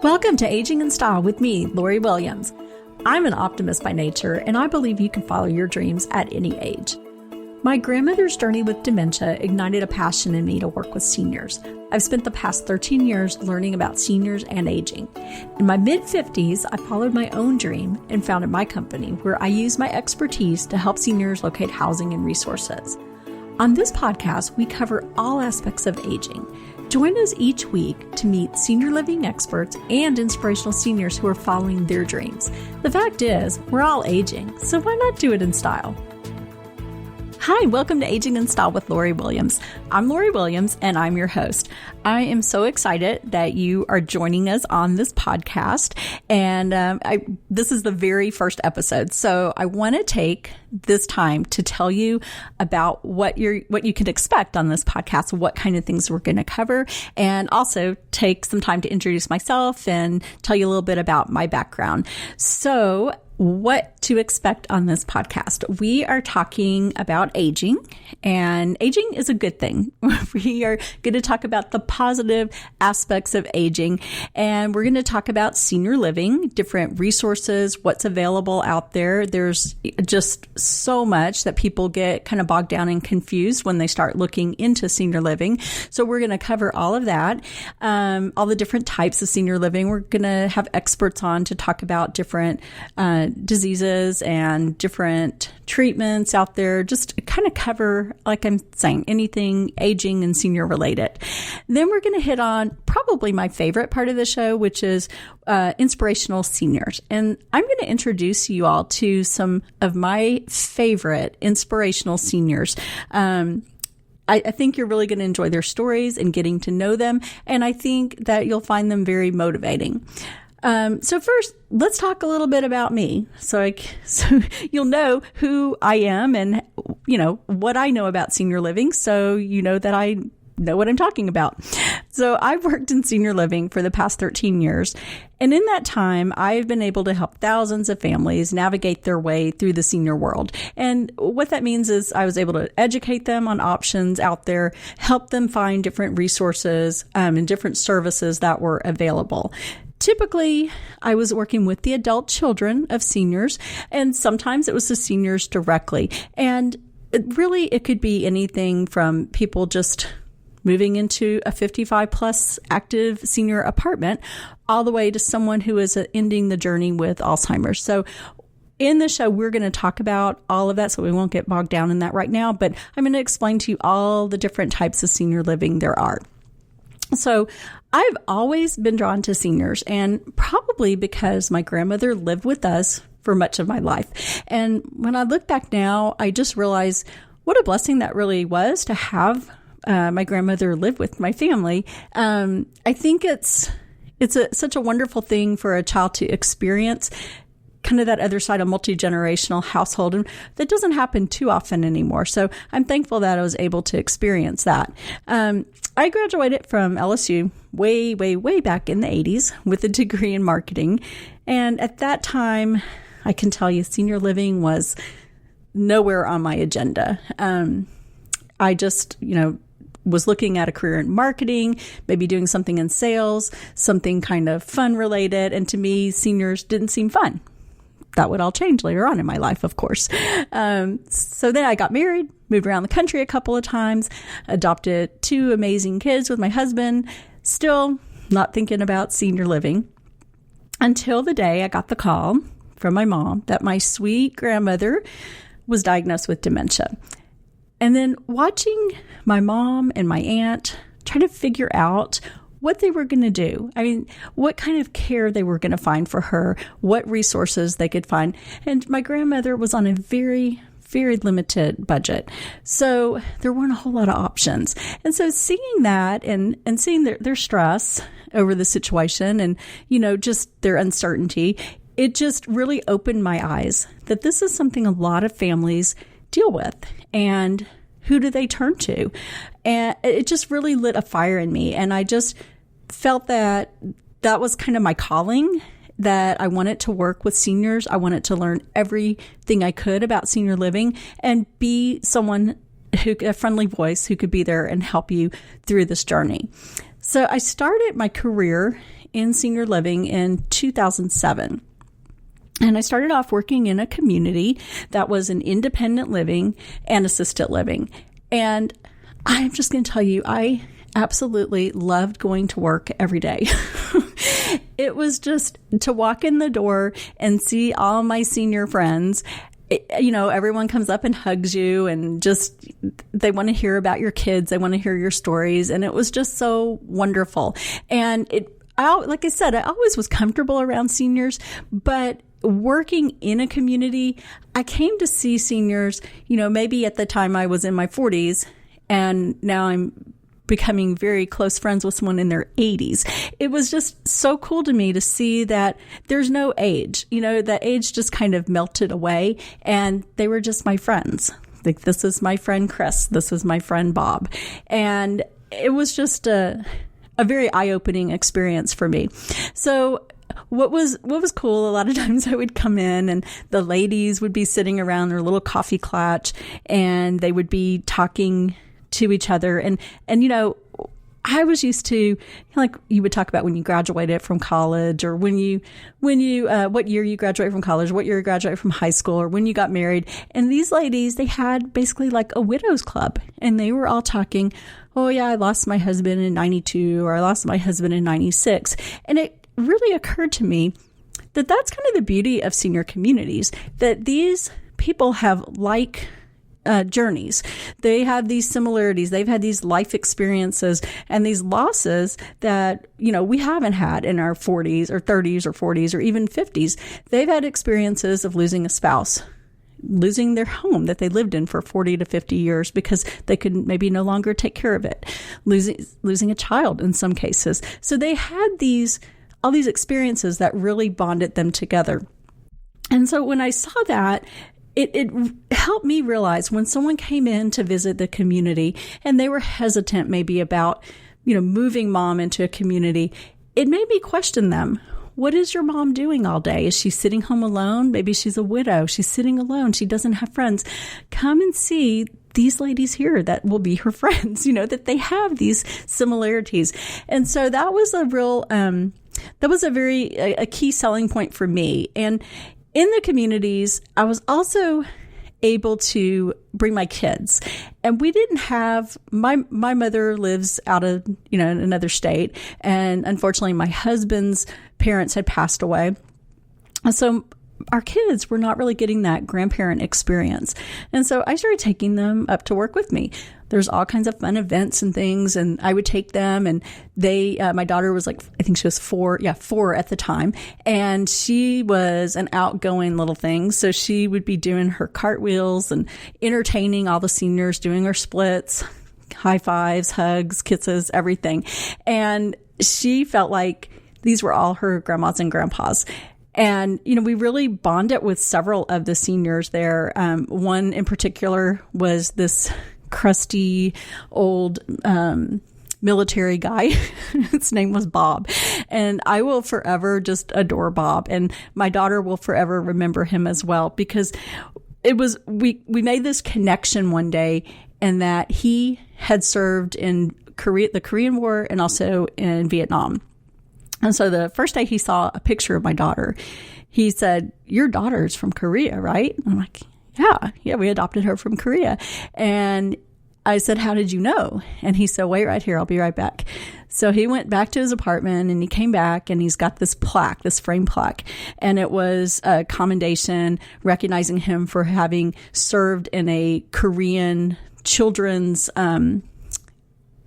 Welcome to Aging in Style with me, Lori Williams. I'm an optimist by nature, and I believe you can follow your dreams at any age. My grandmother's journey with dementia ignited a passion in me to work with seniors. I've spent the past 13 years learning about seniors and aging. In my mid-50s, I followed my own dream and founded my company, where I use my expertise to help seniors locate housing and resources. On this podcast, we cover all aspects of aging. Join us each week to meet senior living experts and inspirational seniors who are following their dreams. The fact is, we're all aging, so why not do it in style? Hi, welcome to Aging in Style with Lori Williams. I'm Lori Williams, and I'm your host. I am so excited that you are joining us on this podcast, and this is the very first episode. So I want to take this time to tell you about what you can expect on this podcast, what kind of things we're going to cover, and also take some time to introduce myself and tell you a little bit about my background. So what to expect on this podcast. We are talking about aging, and aging is a good thing. We are going to talk about the positive aspects of aging, and we're going to talk about senior living, different resources, what's available out there. There's just so much that people get kind of bogged down and confused when they start looking into senior living. So we're going to cover all of that, all the different types of senior living. We're going to have experts on to talk about different diseases and different treatments out there, just kind of cover, like I'm saying, anything aging and senior related. Then we're going to hit on probably my favorite part of the show, which is inspirational seniors. And I'm going to introduce you all to some of my favorite inspirational seniors. I think you're really going to enjoy their stories and getting to know them. And I think that you'll find them very motivating. So first, let's talk a little bit about me. So you'll know who I am and, what I know about senior living. So you know that I know what I'm talking about. So I've worked in senior living for the past 13 years. And in that time, I've been able to help thousands of families navigate their way through the senior world. And what that means is I was able to educate them on options out there, help them find different resources and different services that were available. Typically, I was working with the adult children of seniors, and sometimes it was the seniors directly. And it could be anything from people just moving into a 55 plus active senior apartment all the way to someone who is ending the journey with Alzheimer's. So in the show, we're going to talk about all of that, so we won't get bogged down in that right now, but I'm going to explain to you all the different types of senior living there are. So I've always been drawn to seniors, and probably because my grandmother lived with us for much of my life. And when I look back now, I just realize what a blessing that really was to have my grandmother live with my family. I think it's such a wonderful thing for a child to experience, kind of that other side of multi-generational household. And that doesn't happen too often anymore. So I'm thankful that I was able to experience that. I graduated from LSU way, way, way back in the 80s with a degree in marketing. And at that time, I can tell you senior living was nowhere on my agenda. I just, was looking at a career in marketing, maybe doing something in sales, something kind of fun related. And to me, seniors didn't seem fun. That would all change later on in my life, of course. So then I got married, moved around the country a couple of times, adopted 2 amazing kids with my husband, still not thinking about senior living until the day I got the call from my mom that my sweet grandmother was diagnosed with dementia. And then watching my mom and my aunt try to figure out what they were going to do. I mean, what kind of care they were going to find for her, what resources they could find. And my grandmother was on a very, very limited budget. So there weren't a whole lot of options. And so seeing that and seeing their stress over the situation and, just their uncertainty, it just really opened my eyes that this is something a lot of families deal with. And who do they turn to? And it just really lit a fire in me. And I just felt that was kind of my calling, that I wanted to work with seniors. I wanted to learn everything I could about senior living and be someone a friendly voice who could be there and help you through this journey. So I started my career in senior living in 2007. And I started off working in a community that was an independent living and assisted living. And I'm just going to tell you, I absolutely loved going to work every day. It was just to walk in the door and see all my senior friends. Everyone comes up and hugs you and just, they want to hear about your kids. They want to hear your stories. And it was just so wonderful. And like I said, I always was comfortable around seniors, but working in a community, I came to see seniors, maybe at the time I was in my 40s, and now I'm becoming very close friends with someone in their 80s. It was just so cool to me to see that there's no age. That age just kind of melted away, and they were just my friends. Like, this is my friend Chris. This is my friend Bob. And it was just a very eye-opening experience for me. So what was cool, a lot of times I would come in and the ladies would be sitting around their little coffee clutch, and they would be talking to each other. And I was used to, like you would talk about when you graduated from college, or when you what year you graduated from college, what year you graduated from high school, or when you got married. And these ladies, they had basically like a widows club, and they were all talking, oh yeah, I lost my husband in 92, or I lost my husband in 96. And it really occurred to me that that's kind of the beauty of senior communities, that these people have journeys. They have these similarities. They've had these life experiences and these losses that, we haven't had in our 40s or 30s or 40s or even 50s. They've had experiences of losing a spouse, losing their home that they lived in for 40 to 50 years because they could maybe no longer take care of it, losing a child in some cases. So they had all these experiences that really bonded them together. And so when I saw that, it helped me realize when someone came in to visit the community and they were hesitant maybe about, moving mom into a community, it made me question them. What is your mom doing all day? Is she sitting home alone? Maybe she's a widow. She's sitting alone. She doesn't have friends. Come and see these ladies here that will be her friends, that they have these similarities. And so that was a key selling point for me. And in the communities, I was also able to bring my kids. And we didn't have, my mother lives out of, in another state. And unfortunately, my husband's parents had passed away. So our kids were not really getting that grandparent experience. And so I started taking them up to work with me. There's all kinds of fun events and things, and I would take them, and my daughter was like, I think she was 4 at the time, and she was an outgoing little thing. So she would be doing her cartwheels and entertaining all the seniors, doing her splits, high fives, hugs, kisses, everything. And she felt like these were all her grandmas and grandpas. And, we really bonded with several of the seniors there. One in particular was this crusty old military guy. His name was Bob. And I will forever just adore Bob. And my daughter will forever remember him as well, because we made this connection one day, and that he had served in the Korean War and also in Vietnam. And so the first day he saw a picture of my daughter, he said, "Your daughter's from Korea, right?" And I'm like, yeah, we adopted her from Korea. And I said, "How did you know?" And he said, "Wait right here, I'll be right back." So he went back to his apartment, and he came back, and he's got this plaque, this frame plaque. And it was a commendation recognizing him for having served in a Korean children's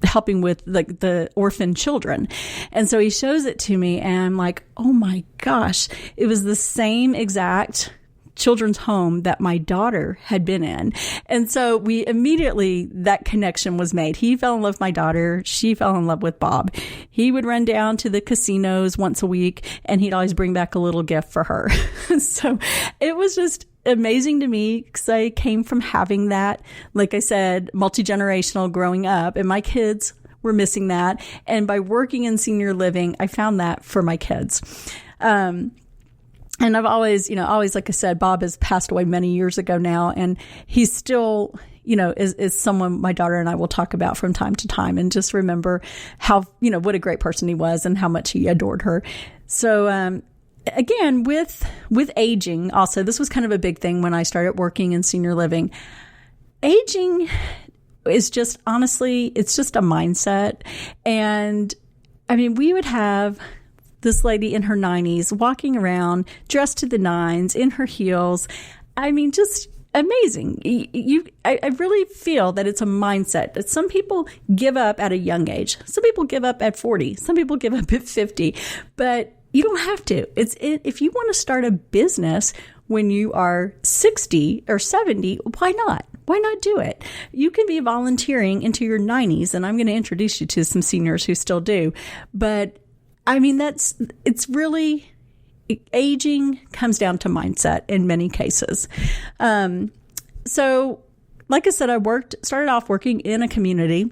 helping with the orphan children. And so he shows it to me, and I'm like, oh my gosh, it was the same exact children's home that my daughter had been in. And so that connection was made. He fell in love with my daughter. She fell in love with Bob. He would run down to the casinos once a week, and he'd always bring back a little gift for her. So it was just amazing to me, because I came from having that, like I said, multi-generational growing up, and my kids were missing that. And by working in senior living, I found that for my kids. And I've always, like I said, Bob has passed away many years ago now, and he's still, is someone my daughter and I will talk about from time to time, and just remember how, what a great person he was and how much he adored her. So, again, with aging, also, this was kind of a big thing when I started working in senior living. Aging is just, honestly, it's just a mindset. And I mean, we would have this lady in her 90s walking around dressed to the nines in her heels. I mean, just amazing. I really feel that it's a mindset that some people give up at a young age. Some people give up at 40. Some people give up at 50. But you don't have to. If you want to start a business when you are 60 or 70, why not? Why not do it? You can be volunteering into your 90s, and I'm going to introduce you to some seniors who still do. But I mean, it's really, aging comes down to mindset in many cases. So like I said, started off working in a community.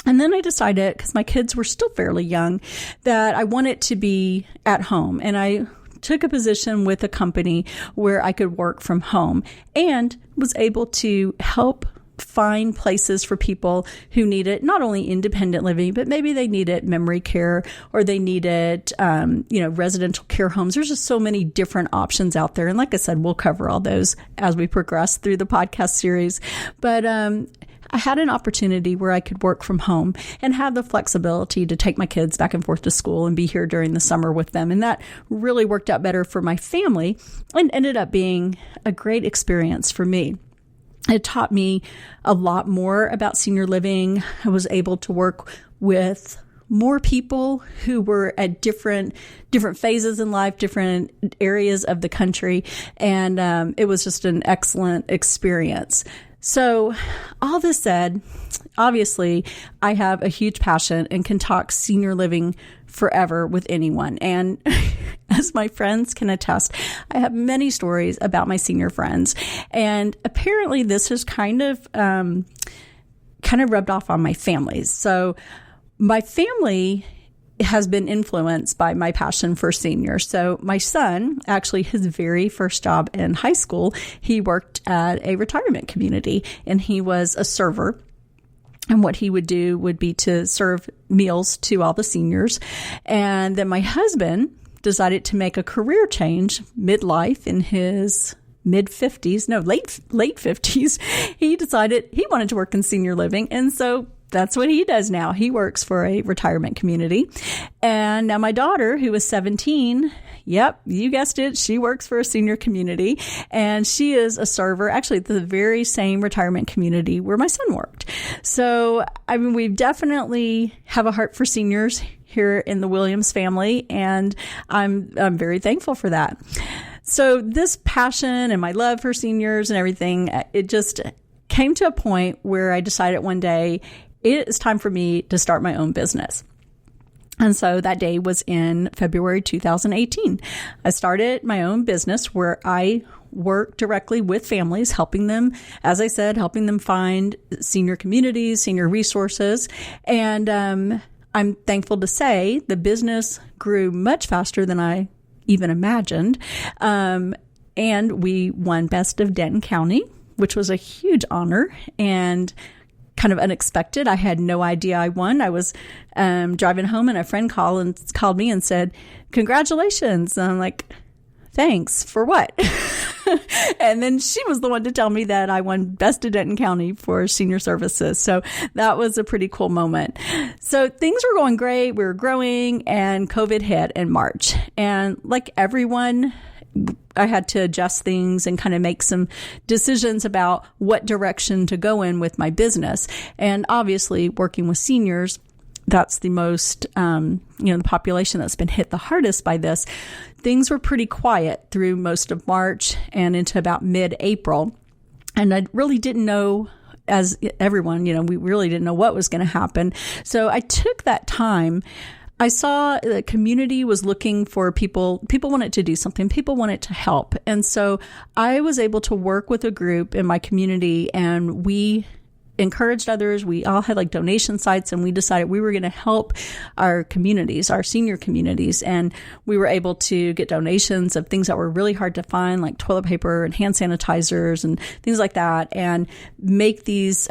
And then I decided, because my kids were still fairly young, that I wanted to be at home. And I took a position with a company where I could work from home and was able to help find places for people who needed not only independent living, but maybe they needed memory care, or they needed, residential care homes. There's just so many different options out there. And like I said, we'll cover all those as we progress through the podcast series. But, I had an opportunity where I could work from home and have the flexibility to take my kids back and forth to school and be here during the summer with them. And that really worked out better for my family and ended up being a great experience for me. It taught me a lot more about senior living. I was able to work with more people who were at different phases in life, different areas of the country. And it was just an excellent experience. So all this said, obviously, I have a huge passion and can talk senior living forever with anyone. And as my friends can attest, I have many stories about my senior friends. And apparently this has kind of rubbed off on my family. So my family has been influenced by my passion for seniors. So my son, actually his very first job in high school, he worked at a retirement community and he was a server. And what he would do would be to serve meals to all the seniors. And then my husband decided to make a career change midlife in his late 50s. He decided he wanted to work in senior living. And so that's what he does now. He works for a retirement community. And now my daughter, who is 17, yep, you guessed it, she works for a senior community. And she is a server, actually at the very same retirement community where my son worked. So, I mean, we definitely have a heart for seniors here in the Williams family. And I'm very thankful for that. So this passion and my love for seniors and everything, it just came to a point where I decided one day, it is time for me to start my own business. And so that day was in February 2018. I started my own business where I work directly with families, helping them, as I said, helping them find senior communities, senior resources. And I'm thankful to say the business grew much faster than I even imagined. And we won Best of Denton County, which was a huge honor and kind of unexpected. I had no idea I won. I was driving home and a friend called me and said, "Congratulations." And I'm like, "Thanks for what?" And then she was the one to tell me that I won Best of Denton County for senior services. So that was a pretty cool moment. So things were going great. We were growing and COVID hit in March. And like everyone, I had to adjust things and kind of make some decisions about what direction to go in with my business. And obviously working with seniors, that's the most, the population that's been hit the hardest by this. Things were pretty quiet through most of March and into about mid-April. And I really didn't know, as everyone, we really didn't know what was going to happen. So I took that time. I saw the community was looking for people. People wanted to do something. People wanted to help. And so I was able to work with a group in my community, and we encouraged others. We all had like donation sites, and we decided we were going to help our communities, our senior communities. And we were able to get donations of things that were really hard to find, like toilet paper and hand sanitizers and things like that, and make these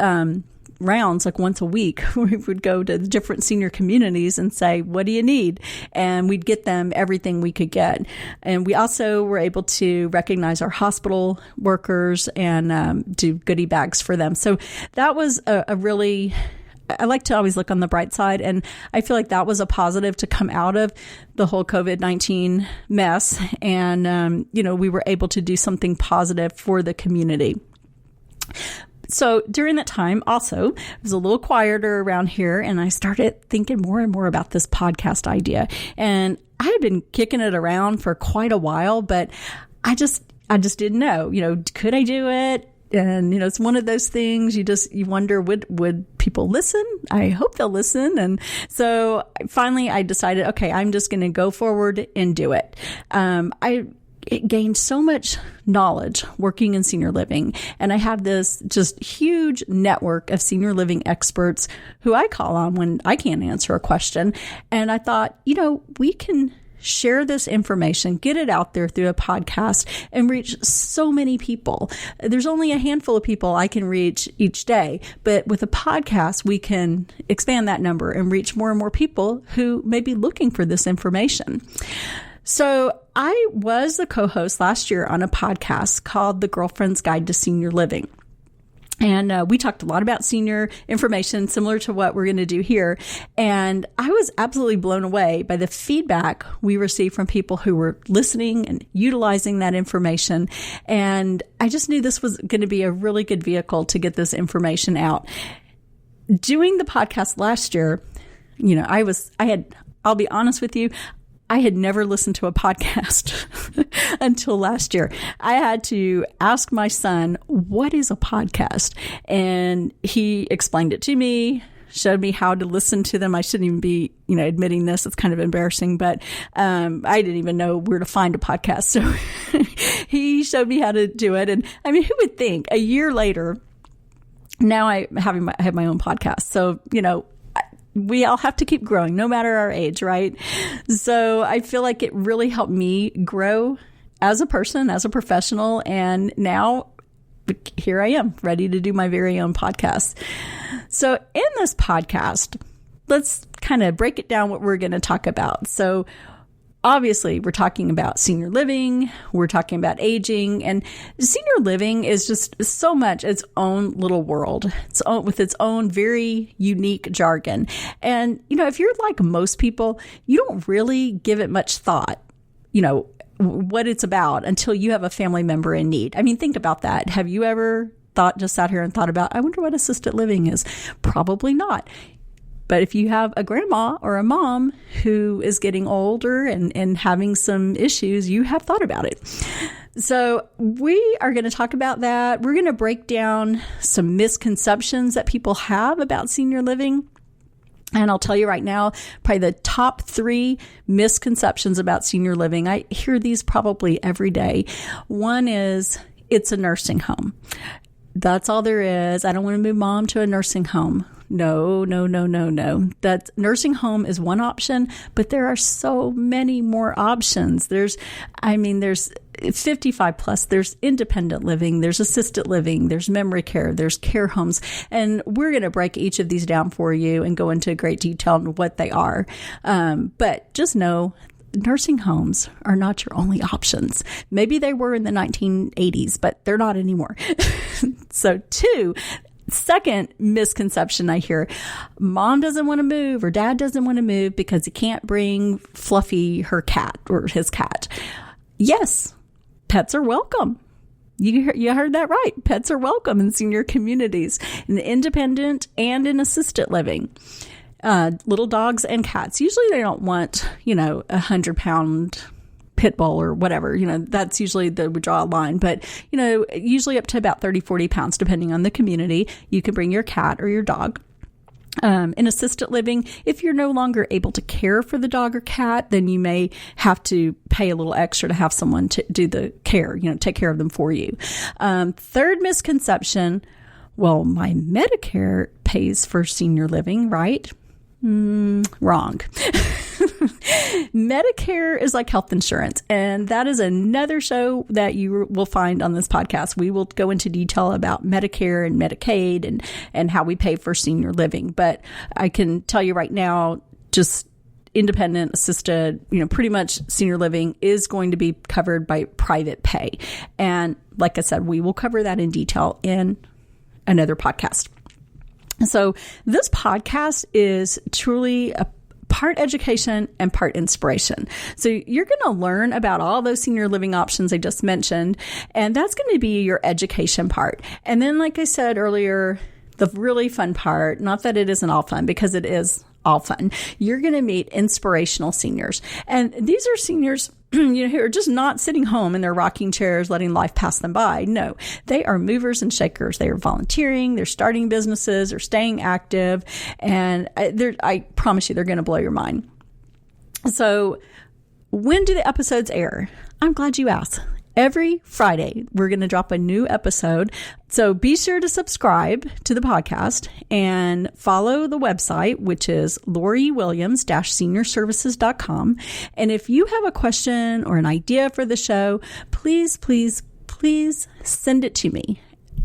rounds like once a week. We would go to the different senior communities and say, what do you need? And we'd get them everything we could get. And we also were able to recognize our hospital workers and do goodie bags for them. So that was a really, I like to always look on the bright side. And I feel like that was a positive to come out of the whole COVID-19 mess. And, we were able to do something positive for the community. So during that time, also, it was a little quieter around here, and I started thinking more and more about this podcast idea. And I had been kicking it around for quite a while, but I just didn't know, could I do it? And, it's one of those things you wonder, would people listen? I hope they'll listen. And so finally I decided, okay, I'm just going to go forward and do it. It gained so much knowledge working in senior living. And I have this just huge network of senior living experts who I call on when I can't answer a question. And I thought, we can share this information, get it out there through a podcast, and reach so many people. There's only a handful of people I can reach each day, but with a podcast, we can expand that number and reach more and more people who may be looking for this information. So I was the co-host last year on a podcast called The Girlfriend's Guide to Senior Living. And we talked a lot about senior information, similar to what we're going to do here. And I was absolutely blown away by the feedback we received from people who were listening and utilizing that information. And I just knew this was going to be a really good vehicle to get this information out. Doing the podcast last year, I'll be honest with you, I had never listened to a podcast until last year. I had to ask my son, what is a podcast? And he explained it to me, showed me how to listen to them. I shouldn't even be, admitting this. It's kind of embarrassing, but I didn't even know where to find a podcast. So he showed me how to do it. And who would think a year later, now I have my own podcast. So, we all have to keep growing, no matter our age, right? So I feel like it really helped me grow as a person, as a professional. And now here I am, ready to do my very own podcast. So in this podcast, let's kind of break it down what we're going to talk about. So obviously, we're talking about senior living, we're talking about aging, and senior living is just so much its own little world, with its own very unique jargon. And, if you're like most people, you don't really give it much thought, what it's about until you have a family member in need. Think about that. Have you ever sat here and thought about, I wonder what assisted living is? Probably not. But if you have a grandma or a mom who is getting older and having some issues, you have thought about it. So we are going to talk about that. We're going to break down some misconceptions that people have about senior living. And I'll tell you right now, probably the top 3 misconceptions about senior living. I hear these probably every day. One is, it's a nursing home. That's all there is. I don't want to move mom to a nursing home. No. That nursing home is one option, but there are so many more options. There's 55 plus, there's independent living, there's assisted living, there's memory care, there's care homes. And we're going to break each of these down for you and go into great detail on what they are. But just know, nursing homes are not your only options. Maybe they were in the 1980s, but they're not anymore. So second misconception I hear, mom doesn't want to move or dad doesn't want to move because he can't bring Fluffy, her cat, or his cat. Yes, pets are welcome. You heard that right. Pets are welcome in senior communities, in independent and in assisted living. Little dogs and cats. Usually they don't want, 100-pound pit bull or whatever, that's usually we draw a line, but, usually up to about 30, 40 pounds, depending on the community, you can bring your cat or your dog. In assisted living, if you're no longer able to care for the dog or cat, then you may have to pay a little extra to have someone to do the care, take care of them for you. Third misconception, Well, my Medicare pays for senior living, right? Wrong. Medicare is like health insurance, and that is another show that you will find on this podcast. We will go into detail about Medicare and Medicaid and how we pay for senior living. But I can tell you right now, just independent, assisted, pretty much senior living is going to be covered by private pay. And like I said, we will cover that in detail in another podcast. So this podcast is truly a part education and part inspiration. So you're going to learn about all those senior living options I just mentioned, and that's going to be your education part. And then, like I said earlier, the really fun part, not that it isn't all fun, because it is all fun, you're going to meet inspirational seniors. And these are seniors who are just not sitting home in their rocking chairs letting life pass them by. No, they are movers and shakers. They are volunteering, they're starting businesses, they're staying active, and I promise you they're going to blow your mind. So when do the episodes air? I'm glad you asked. Every Friday, we're going to drop a new episode. So be sure to subscribe to the podcast and follow the website, which is loriwilliams-seniorservices.com. And if you have a question or an idea for the show, please send it to me.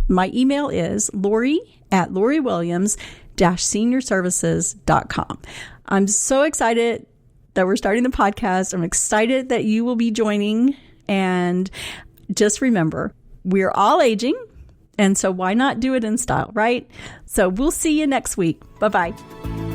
My email is lori@loriwilliams-seniorservices.com. I'm so excited that we're starting the podcast. I'm excited that you will be joining. And just remember, we're all aging, and so why not do it in style, right? So we'll see you next week. Bye-bye.